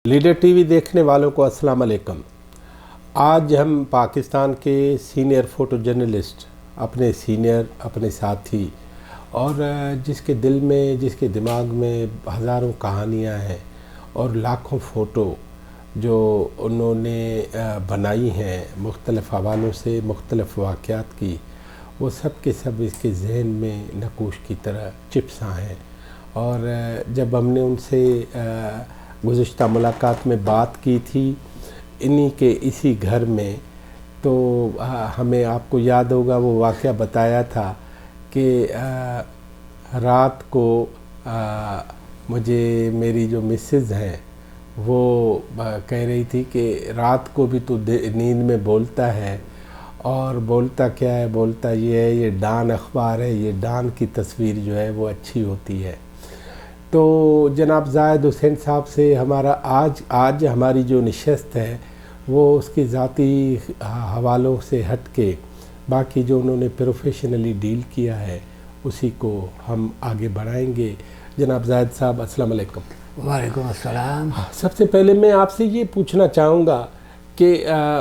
Leader T V دیکھنے والوں کو السلام علیکم۔ آج ہم پاکستان کے سینئر فوٹو جرنلسٹ، اپنے ساتھی اور جس کے دل میں، جس کے دماغ میں ہزاروں کہانیاں ہیں اور لاکھوں فوٹو جو انہوں نے بنائی ہیں مختلف حوالوں سے، مختلف واقعات کی، وہ سب کے سب اس کے ذہن میں نقوش کی طرح چپساں ہیں۔ اور جب ہم نے ان سے گزشتہ ملاقات میں بات کی تھی انہی کے اسی گھر میں، تو ہمیں، آپ کو یاد ہوگا، وہ واقعہ بتایا تھا کہ رات کو مجھے میری جو مسز ہیں وہ کہہ رہی تھی کہ رات کو بھی تو نیند میں بولتا ہے، اور بولتا کیا ہے؟ بولتا یہ ہے، یہ ڈان اخبار ہے، یہ ڈان کی تصویر جو ہے وہ اچھی ہوتی ہے۔ تو جناب زاہد حسین صاحب سے ہمارا آج ہماری جو نشست ہے وہ اس کی ذاتی حوالوں سے ہٹ کے باقی جو انہوں نے پروفیشنلی ڈیل کیا ہے اسی کو ہم آگے بڑھائیں گے۔ جناب زاہد صاحب السلام علیکم۔ وعلیکم السلام۔ سب سے پہلے میں آپ سے یہ پوچھنا چاہوں گا کہ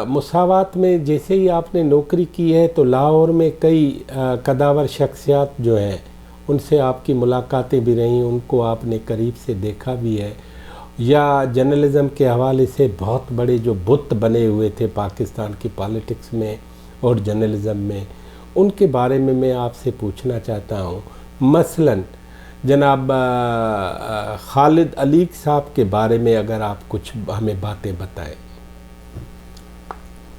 مساوات میں جیسے ہی آپ نے نوکری کی ہے تو لاہور میں کئی قداور شخصیات جو ہیں ان سے آپ کی ملاقاتیں بھی رہیں، ان کو آپ نے قریب سے دیکھا بھی ہے، یا جرنلزم کے حوالے سے بہت بڑے جو بت بنے ہوئے تھے پاکستان کی پالیٹکس میں اور جرنلزم میں، ان کے بارے میں آپ سے پوچھنا چاہتا ہوں۔ مثلاً جناب خالد علیق صاحب کے بارے میں اگر آپ کچھ ہمیں باتیں بتائیں۔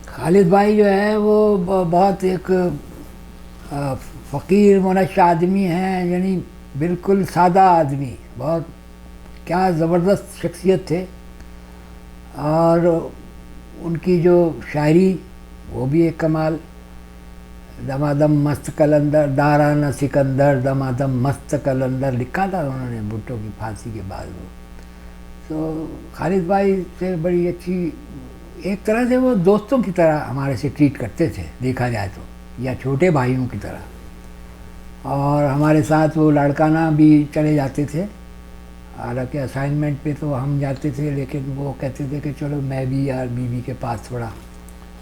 خالد بھائی جو ہے وہ بہت ایک فقیر منش آدمی ہیں، یعنی بالکل سادہ آدمی، بہت کیا زبردست شخصیت تھے۔ اور ان کی جو شاعری وہ بھی ایک کمال، دمادم مست قلندر دارانہ سکندر دمادم مست قلندر لکھا تھا انہوں نے بھٹو کی پھانسی کے بعد۔ وہ تو خالد بھائی سے بڑی اچھی، ایک طرح سے وہ دوستوں کی طرح ہمارے سے ٹریٹ کرتے تھے دیکھا جائے تو، یا چھوٹے بھائیوں کی طرح۔ اور ہمارے ساتھ وہ لاڑکانہ بھی چلے جاتے تھے، حالانکہ اسائنمنٹ پہ تو ہم جاتے تھے لیکن وہ کہتے تھے کہ چلو میں بھی یار بیوی کے پاس تھوڑا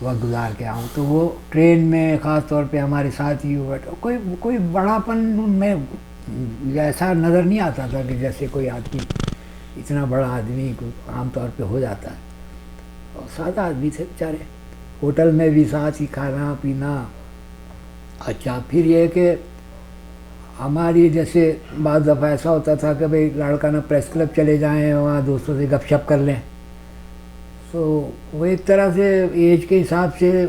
وقت گزار کے آؤں، تو وہ ٹرین میں خاص طور پہ ہمارے ساتھ ہی بیٹھا، کوئی بڑا پن ان میں ایسا نظر نہیں آتا تھا کہ جیسے کوئی آدمی اتنا بڑا آدمی عام طور پہ ہو جاتا ہے۔ اور سادہ آدمی تھے بیچارے، ہوٹل میں بھی ساتھ ہی کھانا پینا۔ اچھا، پھر یہ کہ ہماری جیسے بعض دفعہ ایسا ہوتا تھا کہ بھئی لاڑکانہ پریس کلب چلے جائیں، وہاں دوستوں سے گپ شپ کر لیں، تو وہ ایک طرح سے ایج کے حساب سے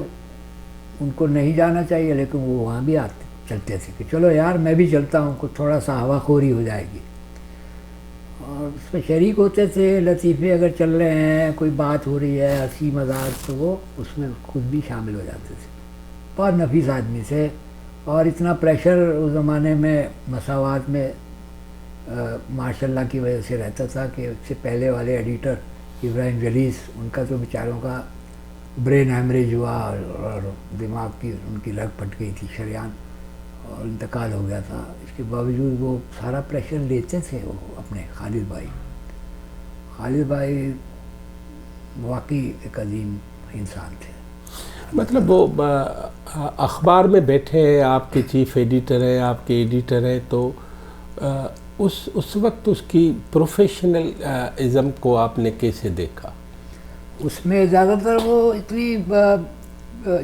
ان کو نہیں جانا چاہیے لیکن وہ وہاں بھی چلتے تھے کہ چلو یار میں بھی چلتا ہوں، کچھ تھوڑا سا ہوا خوری ہو جائے گی۔ اور اس میں شریک ہوتے تھے، لطیفے اگر چل رہے ہیں، کوئی بات ہو رہی ہے، ہنسی مذاق، تو وہ اس میں خود بھی شامل ہو جاتے تھے۔ بہت نفیس آدمی تھے، اور اتنا پریشر اس زمانے میں مساوات میں ماشاء اللہ کی وجہ سے رہتا تھا کہ اس سے پہلے والے ایڈیٹر ابراہیم جلیس، ان کا تو بیچاروں کا برین ہیمریج ہوا اور دماغ کی ان کی لگ پھٹ گئی تھی، شریان، اور انتقال ہو گیا تھا۔ اس کے باوجود وہ سارا پریشر لیتے تھے وہ اپنے خالد بھائی واقعی ایک عظیم انسان تھے۔ مطلب وہ اخبار میں بیٹھے ہیں، آپ کے چیف ایڈیٹر ہیں، آپ کے ایڈیٹر ہیں، تو اس وقت اس کی پروفیشنل ازم کو آپ نے کیسے دیکھا؟ اس میں زیادہ تر وہ اتنی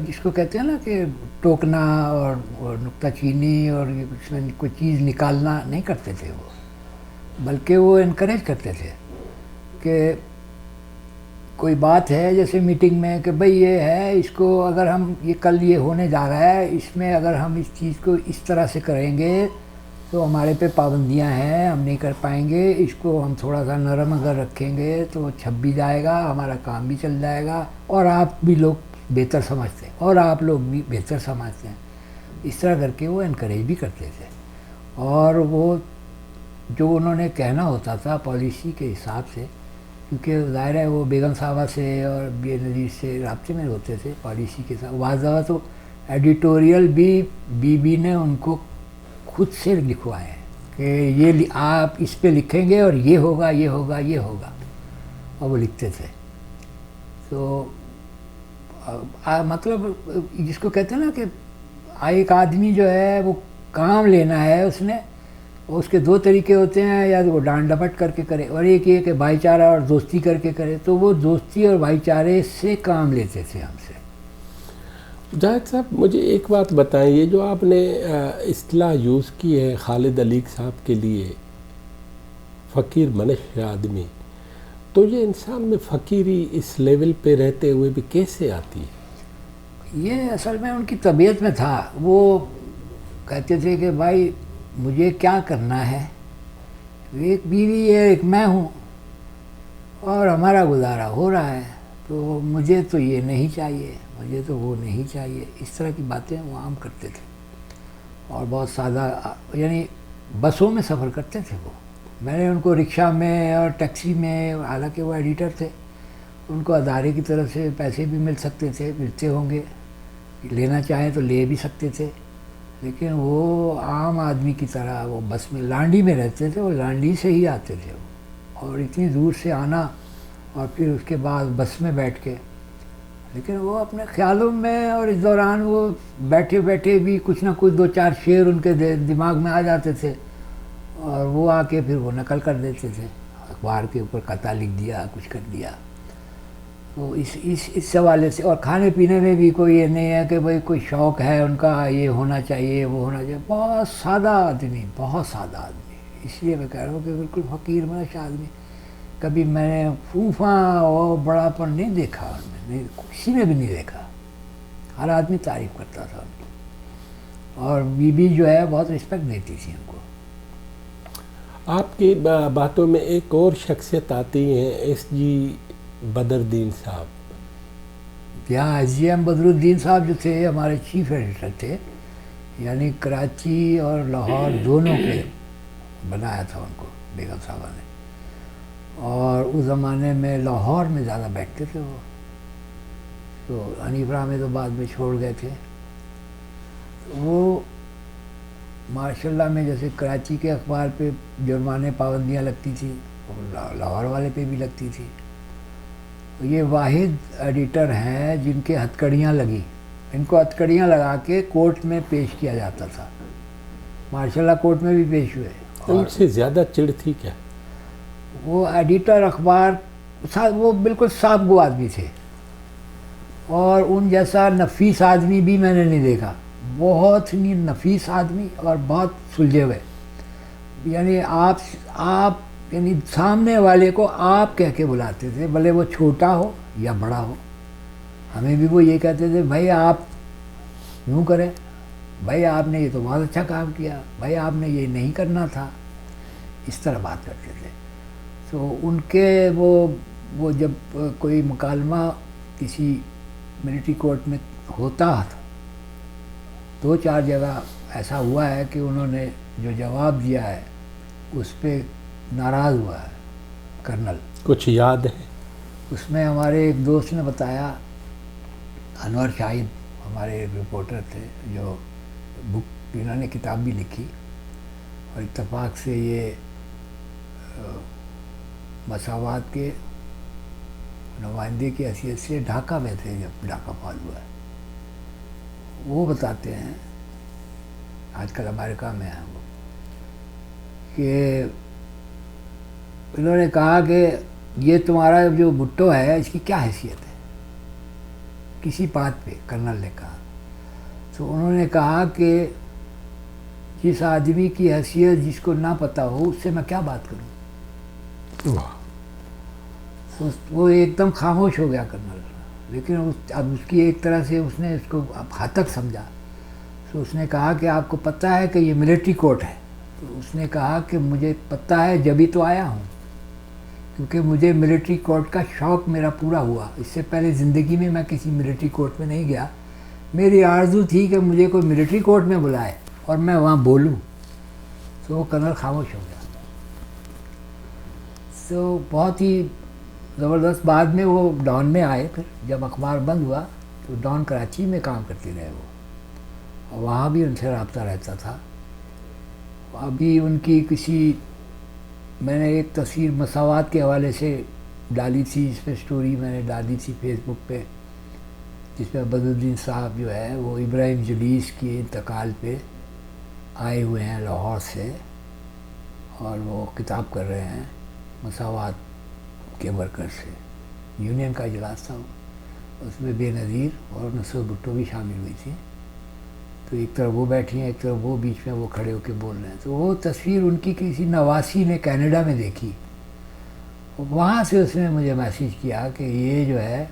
جس کو کہتے ہیں نا کہ ٹوکنا اور نکتہ چینی اور اس میں کوئی چیز نکالنا نہیں کرتے تھے وہ، بلکہ وہ انکریج کرتے تھے کہ کوئی بات ہے جیسے میٹنگ میں کہ بھئی یہ ہے، اس کو اگر ہم یہ کل یہ ہونے جا رہا ہے، اس میں اگر ہم اس چیز کو اس طرح سے کریں گے تو ہمارے پہ پابندیاں ہیں، ہم نہیں کر پائیں گے، اس کو ہم تھوڑا سا نرم اگر رکھیں گے تو چھپ بھی جائے گا، ہمارا کام بھی چل جائے گا، اور آپ بھی لوگ بہتر سمجھتے ہیں اور آپ لوگ بھی بہتر سمجھتے ہیں۔ اس طرح کر کے وہ انکریج بھی کرتے تھے، اور وہ جو انہوں نے کہنا ہوتا تھا پالیسی کے حساب سے، کیونکہ ظاہر ہے وہ بیگم صاحبہ سے اور بی نذیر سے رابطے میں ہوتے تھے پالیسی کے ساتھ، واضح تو ایڈیٹوریل بھی بی نے ان کو خود سے لکھوائے ہیں کہ یہ آپ اس پہ لکھیں گے اور یہ ہوگا یہ ہوگا یہ ہوگا، اور وہ لکھتے تھے. تو مطلب جس کو کہتے ہیں نا کہ ایک آدمی جو ہے وہ کام لینا ہے اس کے دو طریقے ہوتے ہیں, یا تو وہ ڈانٹ ڈپٹ کر کے کرے, اور ایک یہ کہ بھائی چارہ اور دوستی کر کے کرے. تو وہ دوستی اور بھائی چارے سے کام لیتے تھے ہم سے. جاوید صاحب مجھے ایک بات بتائیں, یہ جو آپ نے اصطلاح یوز کی ہے خالد علیق صاحب کے لیے فقیر منش آدمی, تو یہ انسان میں فقیری اس لیول پہ رہتے ہوئے بھی کیسے آتی ہے؟ یہ اصل میں ان کی طبیعت میں تھا. وہ کہتے تھے کہ بھائی مجھے کیا کرنا ہے, ایک بیوی ہے ایک میں ہوں اور ہمارا گزارا ہو رہا ہے, تو مجھے تو یہ نہیں چاہیے, مجھے تو وہ نہیں چاہیے. اس طرح کی باتیں وہ عام کرتے تھے, اور بہت سادہ, یعنی بسوں میں سفر کرتے تھے وہ. میں نے ان کو رکشہ میں اور ٹیکسی میں, حالانکہ وہ ایڈیٹر تھے, ان کو ادارے کی طرف سے پیسے بھی مل سکتے تھے, ملتے ہوں گے, لینا چاہیں تو لے بھی سکتے تھے, لیکن وہ عام آدمی کی طرح وہ بس میں, لانڈی میں رہتے تھے, وہ لانڈی سے ہی آتے تھے وہ, اور اتنی دور سے آنا اور پھر اس کے بعد بس میں بیٹھ کے. لیکن وہ اپنے خیالوں میں, اور اس دوران وہ بیٹھے بیٹھے بھی کچھ نہ کچھ دو چار شعر ان کے دماغ میں آ جاتے تھے, اور وہ آ کے پھر وہ نقل کر دیتے تھے, اخبار کے اوپر قطعہ لکھ دیا, کچھ کر دیا. تو اس حوالے سے, اور کھانے پینے میں بھی کوئی یہ نہیں ہے کہ بھئی کوئی شوق ہے ان کا, یہ ہونا چاہیے وہ ہونا چاہیے. بہت سادہ آدمی, بہت سادہ آدمی. اس لیے میں کہہ رہا ہوں کہ بالکل فقیر منش آدمی. کبھی میں نے پھوپھا اور بڑا پن نہیں دیکھا ان میں, کسی میں بھی نہیں دیکھا. ہر آدمی تعریف کرتا تھا ان کی, اور بیوی جو ہے بہت رسپیکٹ دیتی تھی ان کو. آپ کی باتوں میں ایک اور شخصیت آتی ہیں, ایس جی بدر الدین صاحب. یہاں ایس جی ایم بدر الدین صاحب جو تھے ہمارے چیف ایڈیٹر تھے, یعنی کراچی اور لاہور دونوں کے بنایا تھا ان کو بیگم صاحبہ نے. اور اس زمانے میں لاہور میں زیادہ بیٹھتے تھے وہ, تو حنیف رحمانی تو بعد میں چھوڑ گئے تھے. وہ ماشاء اللہ میں جیسے کراچی کے اخبار پہ جرمانے پابندیاں لگتی تھیں, لاہور والے پہ بھی لگتی تھی. یہ واحد ایڈیٹر ہیں جن کے ہتھکڑیاں لگی. ان کو ہتھکڑیاں لگا کے کورٹ میں پیش کیا جاتا تھا. ماشاء اللہ کورٹ میں بھی پیش ہوئے. ان سے زیادہ چڑ تھی کیا؟ وہ ایڈیٹر اخبار, وہ بالکل صاف گو آدمی تھے, اور ان جیسا نفیس آدمی بھی میں نے نہیں دیکھا. بہت ہی نفیس آدمی اور بہت سلجھے ہوئے. یعنی آپ یعنی سامنے والے کو آپ کہہ کے بلاتے تھے, بھلے وہ چھوٹا ہو یا بڑا ہو. ہمیں بھی وہ یہ کہتے تھے, بھائی آپ یوں کریں, بھائی آپ نے یہ تو بہت اچھا کام کیا, بھائی آپ نے یہ نہیں کرنا تھا. اس طرح بات کرتے تھے. تو ان کے وہ جب کوئی مکالمہ کسی ملٹری کورٹ میں ہوتا تھا, دو چار جگہ ایسا ہوا ہے کہ انہوں نے جو جواب دیا ہے اس پہ ناراض ہوا ہے کرنل. کچھ یاد ہے؟ اس میں ہمارے ایک دوست نے بتایا, انور شاہد ہمارے ایک رپورٹر تھے جو بک, انہوں نے کتاب بھی لکھی, اور اتفاق سے یہ مساوات کے نمائندے کی حیثیت سے ڈھاکہ میں تھے جب ڈھاکہ فال ہوا ہے. وہ بتاتے ہیں, آج کل امریکہ میں ہیں وہ, کہ انہوں نے کہا کہ یہ تمہارا جو بھٹو ہے اس کی کیا حیثیت ہے, کسی بات پہ کرنل نے کہا. تو انہوں نے کہا کہ جس آدمی کی حیثیت جس کو نہ پتہ ہو اس سے میں کیا بات کروں. تو وہ ایک دم خاموش ہو گیا کرنل. لیکن اب اس کی ایک طرح سے اس نے اس کو اب حد تک سمجھا. تو اس نے کہا کہ آپ کو پتہ ہے کہ یہ ملٹری کورٹ ہے. تو اس نے کہا کہ مجھے پتہ ہے, جبھی تو آیا ہوں, کیونکہ مجھے ملٹری کورٹ کا شوق میرا پورا ہوا. اس سے پہلے زندگی میں کسی ملٹری کورٹ میں نہیں گیا. میری آرزو تھی کہ مجھے کوئی ملٹری کورٹ میں بلائے اور میں وہاں بولوں. تو وہ کرنل خاموش ہو گیا. تو بہت ہی زبردست. بعد میں وہ ڈان میں آئے, پھر جب اخبار بند ہوا تو ڈان کراچی میں کام کرتے رہے وہ, اور وہاں بھی ان سے رابطہ رہتا تھا. ابھی ان کی کسی, میں نے ایک تصویر مساوات کے حوالے سے ڈالی تھی، جس میں سٹوری میں نے ڈالی تھی فیس بک پہ، جس میں بدرالدین صاحب جو ہے وہ ابراہیم جلیس کے انتقال پہ آئے ہوئے ہیں لاہور سے، اور وہ کتاب کر رہے ہیں مساوات کے ورکر سے، یونین کا اجلاس تھا، اس میں بے نظیر اور نصرت بھٹو بھی شامل ہوئی تھی، تو ایک طرف وہ بیٹھی ہیں، ایک طرف وہ بیچ میں وہ کھڑے ہو کے بول رہے ہیں، تو وہ تصویر ان کی کسی نواسی نے کینیڈا میں دیکھی، وہاں سے اس نے مجھے میسیج کیا کہ یہ جو ہے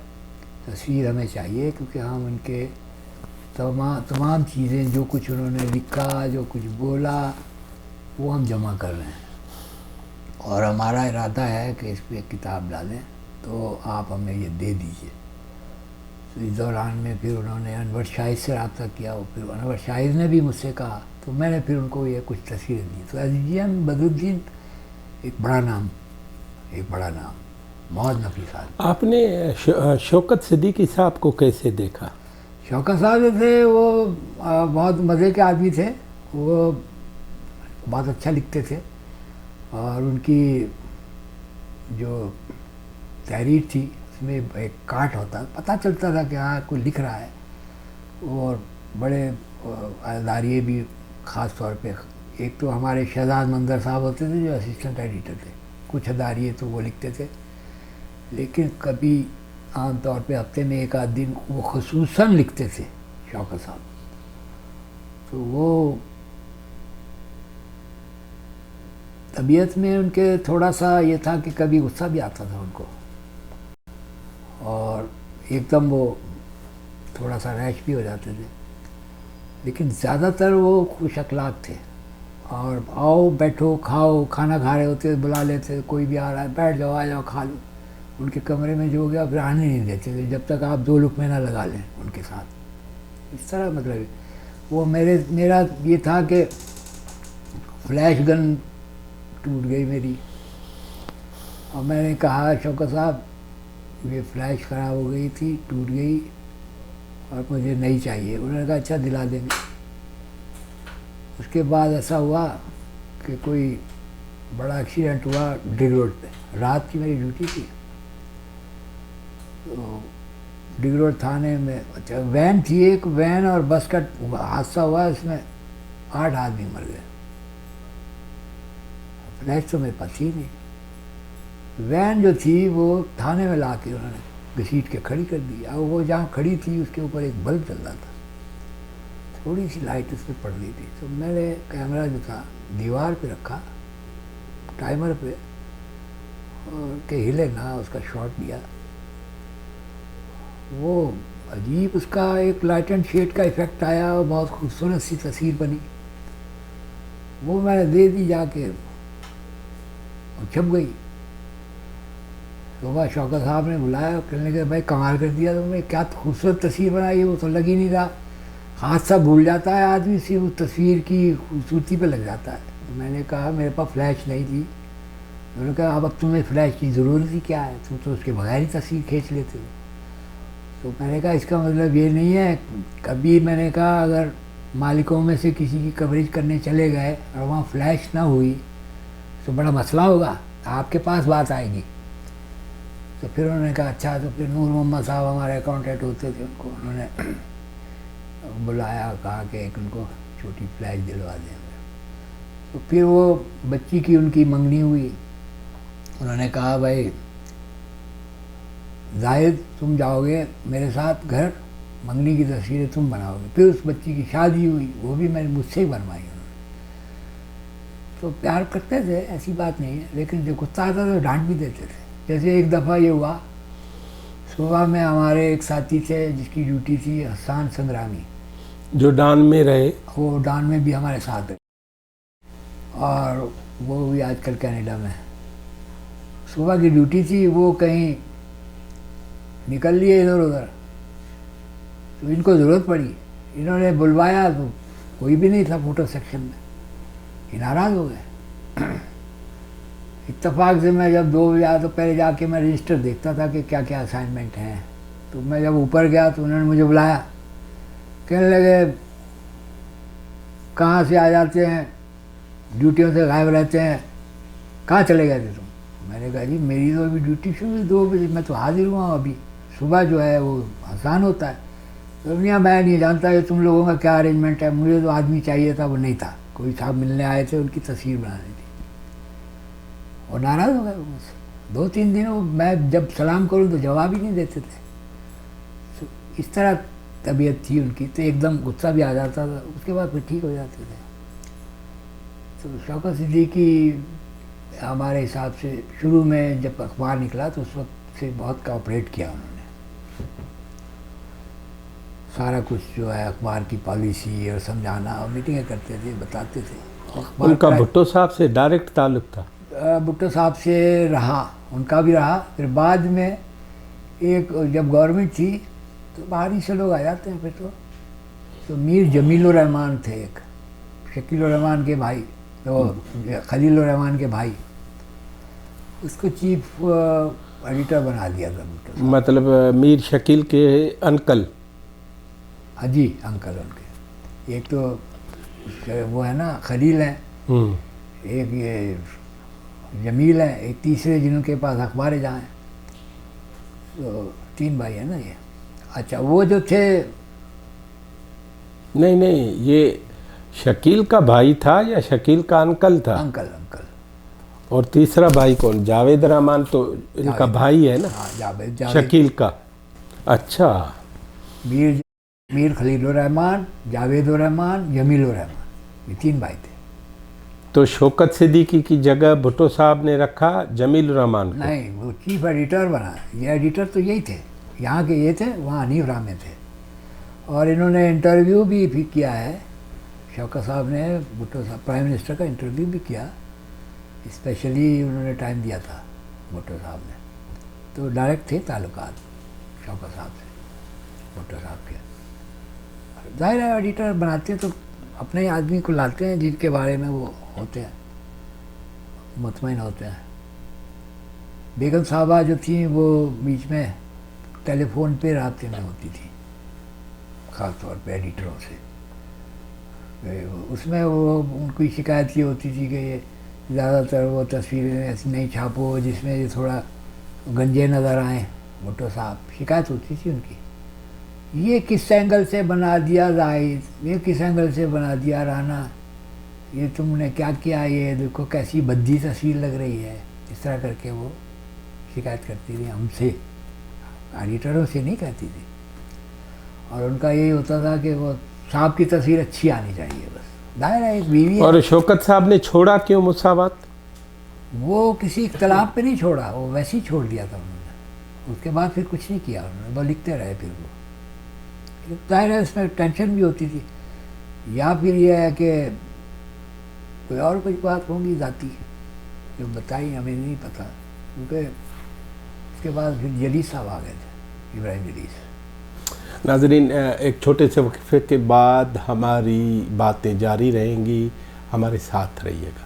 تصویر ہمیں چاہیے، کیونکہ ہم ان کے تمام چیزیں جو کچھ انہوں نے لکھا، جو کچھ بولا، وہ ہم جمع کر رہے ہیں، اور ہمارا ارادہ ہے کہ اس پہ ایک کتاب ڈالیں، تو آپ ہمیں یہ دے دیجئے۔ تو اس دوران میں پھر انہوں نے انور شاہد سے رابطہ کیا، اور پھر انور شاہد نے بھی مجھ سے کہا، تو میں نے پھر ان کو یہ کچھ تصویریں دی۔ تو عزیزین بدرالدین ایک بڑا نام، بہت نفیس آدمی۔ آپ نے شوکت صدیقی صاحب کو کیسے دیکھا؟ شوکت صاحب جو تھے وہ بہت مزے کے آدمی تھے، وہ بہت اچھا لکھتے تھے، اور ان کی جو تحریر تھی اس میں ایک کاٹ ہوتا، پتہ چلتا تھا کہ ہاں کوئی لکھ رہا ہے، اور بڑے اداریے بھی، خاص طور پہ ایک تو ہمارے شہزاد منظر صاحب ہوتے تھے جو اسسٹنٹ ایڈیٹر تھے، کچھ اداریے تو وہ لکھتے تھے، لیکن کبھی عام طور پہ ہفتے میں ایک آدھ دن وہ خصوصاً لکھتے تھے شوکت صاحب۔ تو وہ طبیعت میں ان کے تھوڑا سا یہ تھا کہ کبھی غصہ بھی آتا تھا ان کو، اور ایک دم وہ تھوڑا سا ریش بھی ہو جاتے تھے، لیکن زیادہ تر وہ خوش اخلاق تھے، اور آؤ بیٹھو کھاؤ، کھانا کھا رہے ہوتے بلا لیتے، کوئی بھی آ رہا ہے بیٹھ جاؤ، آ جاؤ کھا لو، ان کے کمرے میں جو ہو گیا پھر آنے نہیں دیتے تھے جب تک آپ 2 لقمے نہ لگا لیں ان کے ساتھ، اس طرح مطلب وہ میرا یہ تھا کہ فلیش گن ٹوٹ گئی میری، اور میں نے کہا شوکت صاحب یہ فلیش خراب ہو گئی تھی، ٹوٹ گئی، اور مجھے نئی چاہیے۔ انہوں نے کہا اچھا دلا دیں گے۔ اس کے بعد ایسا ہوا کہ کوئی بڑا ایکسیڈنٹ ہوا ڈگ روڈ پہ، رات کی میری ڈیوٹی تھی، تو ڈگ روڈ تھانے میں اچھا وین تھی، ایک وین اور بس کا حادثہ ہوا، اس میں 8 آدمی مر گئے، فلیش تو میرے پاس ہی نہیں، وین جو تھی وہ تھانے میں لا کے انہوں نے گھسیٹ کے کھڑی کر دی، اور وہ جہاں کھڑی تھی اس کے اوپر ایک بلب چل رہا تھا، تھوڑی سی لائٹ اس پہ پڑ گئی تھی، تو میں نے کیمرہ جو تھا دیوار پہ رکھا ٹائمر پہ، اور کہ ہلے نہ، اس کا شاٹ لیا، وہ عجیب اس کا ایک لائٹ اینڈ شیڈ کا ایفیکٹ آیا، اور بہت خوبصورت سی تصویر بنی، وہ میں نے دے دی جا کے، چھپ گئی۔ صبح شوکت صاحب نے بلایا، کہنے لگے بھائی کمال کر دیا تم نے، کیا خوبصورت تصویر بنائی ہے، وہ تو لگ ہی نہیں رہا، حادثہ بھول جاتا ہے آدمی، سے اس تصویر کی خوبصورتی پہ لگ جاتا ہے۔ میں نے کہا میرے پاس فلیش نہیں تھی، انہوں نے کہا اب تمہیں فلیش کی ضرورت ہی کیا ہے، تم تو اس کے بغیر ہی تصویر کھینچ لیتے ہو۔ تو میں نے کہا اس کا مطلب یہ نہیں ہے، کبھی میں نے کہا اگر مالکوں میں سے کسی کی کوریج کرنے چلے گئے اور وہاں فلیش نہ ہوئی تو بڑا مسئلہ ہوگا، آپ کے پاس بات آئے گی۔ تو پھر انہوں نے کہا اچھا، تو پھر نور محمد صاحب ہمارے اکاؤنٹنٹ ہوتے تھے، ان کو انہوں نے بلایا، کہا کہ ایک ان کو چھوٹی فلیش دلوا دیں۔ تو پھر وہ بچی کی ان کی منگنی ہوئی، انہوں نے کہا بھائی زاہد تم جاؤ گے میرے ساتھ گھر، منگنی کی تصویریں تم بناؤ گے۔ پھر اس بچی کی شادی ہوئی، وہ بھی میں نے مجھ سے ہی بنوائی انہوں نے۔ تو پیار کرتے تھے، ایسی بات نہیں ہے، لیکن جو غصہ آتا تھا ڈانٹ بھی دیتے تھے۔ جیسے ایک دفعہ یہ ہوا، صبح میں ہمارے ایک ساتھی تھے جس کی ڈیوٹی تھی، حسان سنگرامی، جو ڈان میں رہے، وہ ڈان میں بھی ہمارے ساتھ رہے، اور وہ بھی آج کل کینیڈا میں ہے۔ صبح کی ڈیوٹی تھی، وہ کہیں نکل لیے ادھر ادھر، تو ان کو ضرورت پڑی، انہوں نے بلوایا تو کوئی بھی نہیں تھا فوٹو سیکشن میں، یہ ناراض ہو گئے۔ اتفاق سے میں جب 2 بجے آیا تو پہلے جا کے میں رجسٹر دیکھتا تھا کہ کیا کیا اسائنمنٹ ہیں، تو میں جب اوپر گیا تو انہوں نے مجھے بلایا، کہنے لگے کہاں سے آ جاتے ہیں، ڈیوٹیوں سے غائب رہتے ہیں، کہاں چلے گئے تھے تم؟ میں نے کہا جی میری تو ابھی ڈیوٹی شروع ہوئی 2 بجے، میں تو حاضر ہوا ہوں ابھی، صبح جو ہے وہ آسان ہوتا ہے. تو میں نہیں جانتا کہ تم لوگوں کا کیا ارینجمنٹ ہے، مجھے تو آدمی چاہیے تھا، وہ نہیں تھا. کوئی صاحب ملنے آئے تھے، ان کی تصویر بنانی تھی، اور ناراض ہو گئے مجھ سے. 2-3 دن میں جب سلام کروں تو جواب ہی نہیں دیتے تھے. تو اس طرح طبیعت تھی ان کی، تو ایک دم غصہ بھی آ جاتا تھا، اس کے بعد پھر ٹھیک ہو جاتے تھے. تو شوکت صدیقی ہمارے حساب سے شروع میں جب اخبار نکلا تو اس وقت سے بہت کوآپریٹ کیا انہوں نے. سارا کچھ جو ہے اخبار کی پالیسی اور سمجھانا، اور میٹنگیں کرتے تھے، بتاتے تھے. ان کا بھٹو صاحب سے ڈائریکٹ تعلق تھا؟ بھٹو صاحب سے رہا، ان کا بھی رہا. پھر بعد میں ایک جب گورنمنٹ تھی تو باہر سے لوگ آ جاتے ہیں پھر تو میر جمیل الرحمان تھے، ایک شکیل الرحمان کے بھائی، تو خلیل الرحمان کے بھائی، اس کو چیف ایڈیٹر بنا دیا تھا بھٹو صاحب. مطلب میر شکیل کے انکل؟ ہاں جی، انکل ان کے. ایک تو وہ ہے نا خلیل ہیں، ایک یہ جمیل ہے، ایک تیسرے جنہوں کے پاس اخباریں جہاں ہیں. تو 3 بھائی ہیں نا یہ. اچھا وہ جو تھے، نہیں یہ شکیل کا بھائی تھا یا شکیل کا انکل تھا؟ انکل. اور تیسرا بھائی کون؟ جاوید رحمان تو ان کا بھائی ہے نا؟ ہاں، جاوید شکیل کا. اچھا. میر خلیل الرحمان، جاوید الرحمان، جمیل الرحمان، یہ 3 بھائی تھے. تو شوکت صدیقی کی جگہ بھٹو صاحب نے رکھا جمیل الرحمان کو؟ نہیں، وہ چیف ایڈیٹر بنا. یہ ایڈیٹر تو یہی تھے، یہاں کے یہ تھے، وہاں حنیف رحمے تھے. اور انہوں نے انٹرویو بھی کیا ہے، شوکت صاحب نے بھٹو صاحب پرائم منسٹر کا انٹرویو بھی کیا. اسپیشلی انہوں نے ٹائم دیا تھا بھٹو صاحب نے. تو ڈائریکٹ تھے تعلقات شوکت صاحب سے، بھٹو صاحب کے. ظاہر ہے ایڈیٹر بناتے ہیں تو اپنے ہی آدمی کو لاتے ہیں جن کے بارے میں وہ ہوتے ہیں، مطمئن ہوتے ہیں. بیگم صاحبہ جو تھیں وہ بیچ میں ٹیلی فون پہ رابطے میں ہوتی تھیں، خاص طور پہ ایڈیٹروں سے. اس میں وہ ان کی شکایت یہ ہوتی تھی کہ یہ زیادہ تر وہ تصویریں ایسی نہیں چھاپو جس میں یہ تھوڑا گنجے نظر آئیں. بھٹو صاحب شکایت ہوتی تھی ان کی، یہ کس اینگل سے بنا دیا زاہد، یہ کس اینگل سے بنا دیا رانا، یہ تم نے کیا کیا، یہ دیکھو کیسی بدی تصویر لگ رہی ہے. اس طرح کر کے وہ شکایت کرتی تھی ہم سے، ایڈیٹروں سے نہیں کہتی تھی. اور ان کا یہی ہوتا تھا کہ وہ صاحب کی تصویر اچھی آنی چاہیے بس. ظاہر ہے ایک بیوی ہے. اور شوکت صاحب نے چھوڑا کیوں مساوات؟ وہ کسی اختلاف پہ نہیں چھوڑا، وہ ویسے ہی چھوڑ دیا تھا انہوں نے. اس کے بعد پھر کچھ نہیں کیا انہوں نے، وہ لکھتے رہے. پھر وہ ظاہر ہے اس میں ٹینشن بھی ہوتی تھی، یا پھر یہ ہے کہ کوئی اور کچھ بات ہوگی ذاتی جو بتائی ہمیں نہیں پتہ. کیونکہ اس کے بعد پھر جلیس صاحب آ گئے تھے، ابراہیم جلیس. ناظرین، ایک چھوٹے سے وقفے کے بعد ہماری باتیں جاری رہیں گی، ہمارے ساتھ رہیے گا.